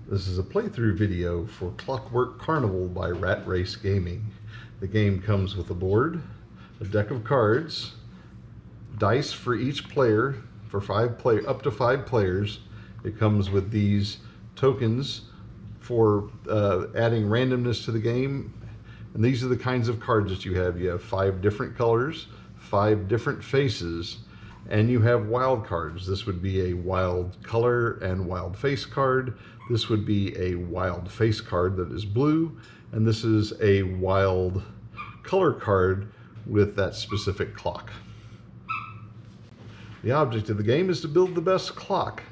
This is a playthrough video for Clockwork Carnival by Rat Race Gaming. The game comes with a board, a deck of cards, dice for each player for up to 5 players. It comes with these tokens for adding randomness to the game. And these are the kinds of cards that you have. You have 5 different colors, 5 different faces, and you have wild cards. This would be a wild color and wild face card. This would be a wild face card that is blue, and this is a wild color card with that specific clock. The object of the game is to build the best clock.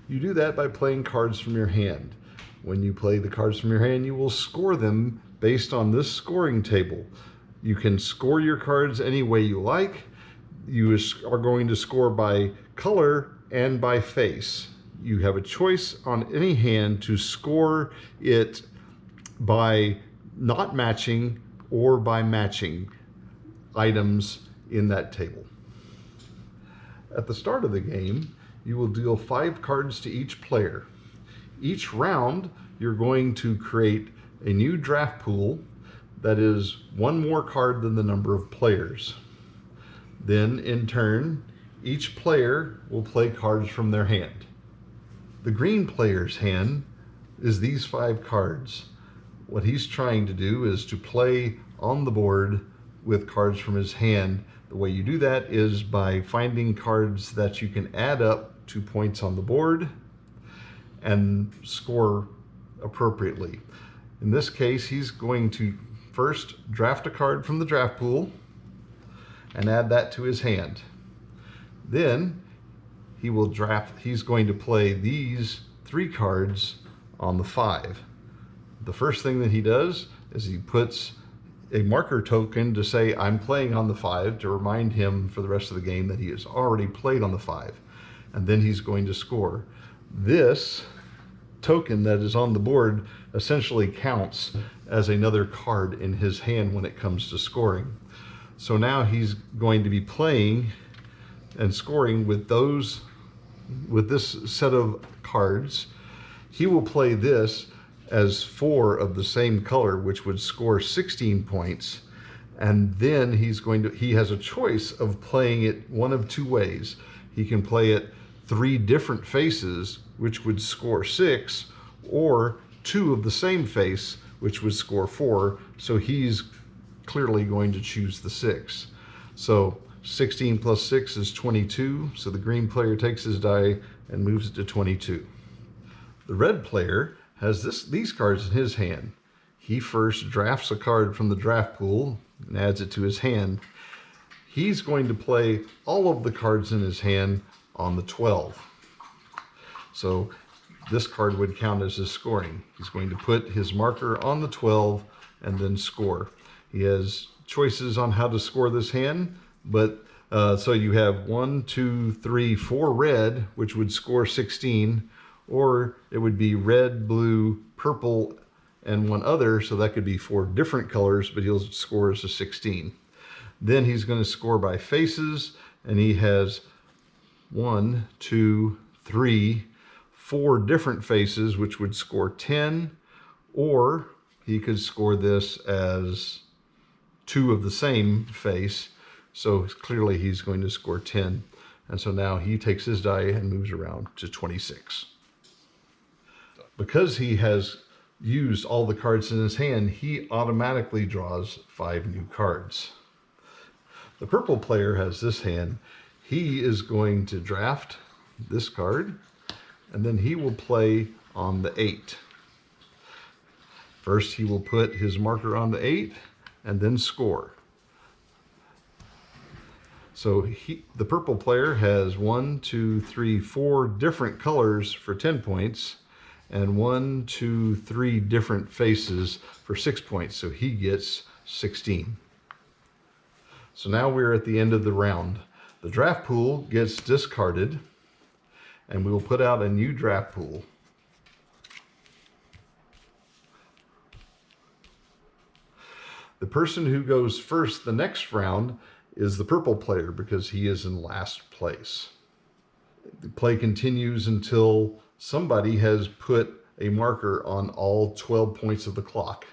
You do that by playing cards from your hand. When you play the cards from your hand, you will score them based on this scoring table. You can score your cards any way you like. You are going to score by color and by face. You have a choice on any hand to score it by not matching or by matching items in that table. At the start of the game, you will deal 5 cards to each player. Each round, you're going to create a new draft pool that is 1 more card than the number of players. Then, in turn, each player will play cards from their hand. The green player's hand is these 5 cards. What he's trying to do is to play on the board with cards from his hand. The way you do that is by finding cards that you can add up to points on the board and score appropriately. In this case, he's going to first draft a card from the draft pool and add that to his hand. Then he's going to play these 3 cards on the 5. The first thing that he does is he puts a marker token to say, I'm playing on the 5, to remind him for the rest of the game that he has already played on the 5. And then he's going to score. This token that is on the board essentially counts as another card in his hand when it comes to scoring. So now he's going to be playing and scoring with this set of cards. He will play this as 4 of the same color, which would score 16 points. And then he has a choice of playing it one of 2 ways. He can play it 3 different faces, which would score 6, or 2 of the same face, which would score 4. So he's clearly going to choose the 6. So 16 plus 6 is 22. So the green player takes his die and moves it to 22. The red player has these cards in his hand. He first drafts a card from the draft pool and adds it to his hand. He's going to play all of the cards in his hand on the 12. So this card would count as his scoring. He's going to put his marker on the 12 and then score. He has choices on how to score this hand, but so you have 1, 2, 3, 4 red, which would score 16, or it would be red, blue, purple, and 1 other, so that could be 4 different colors, but he'll score as a 16. Then he's going to score by faces, and he has 1, 2, 3, 4 different faces, which would score 10, or he could score this as 2 of the same face, so clearly he's going to score 10. And so now he takes his die and moves around to 26. Because he has used all the cards in his hand, he automatically draws 5 new cards. The purple player has this hand. He is going to draft this card, and then he will play on the 8. First, he will put his marker on the 8 and then score. So the purple player has 1, 2, 3, 4 different colors for 10 points, and 1, 2, 3 different faces for 6 points. So he gets 16. So now we're at the end of the round. The draft pool gets discarded, and we will put out a new draft pool. The person who goes first the next round is the purple player because he is in last place. The play continues until somebody has put a marker on all 12 points of the clock.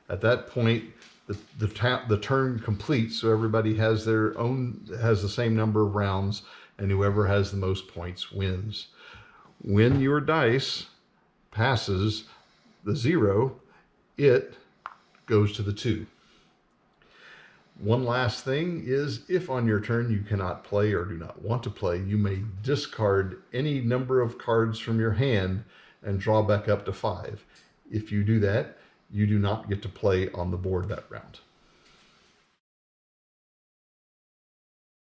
At that point, the turn completes, so everybody has the same number of rounds, and whoever has the most points wins. When your dice passes the 0, it goes to the 2. One last thing is, if on your turn you cannot play or do not want to play, you may discard any number of cards from your hand and draw back up to 5. If you do that, you do not get to play on the board that round.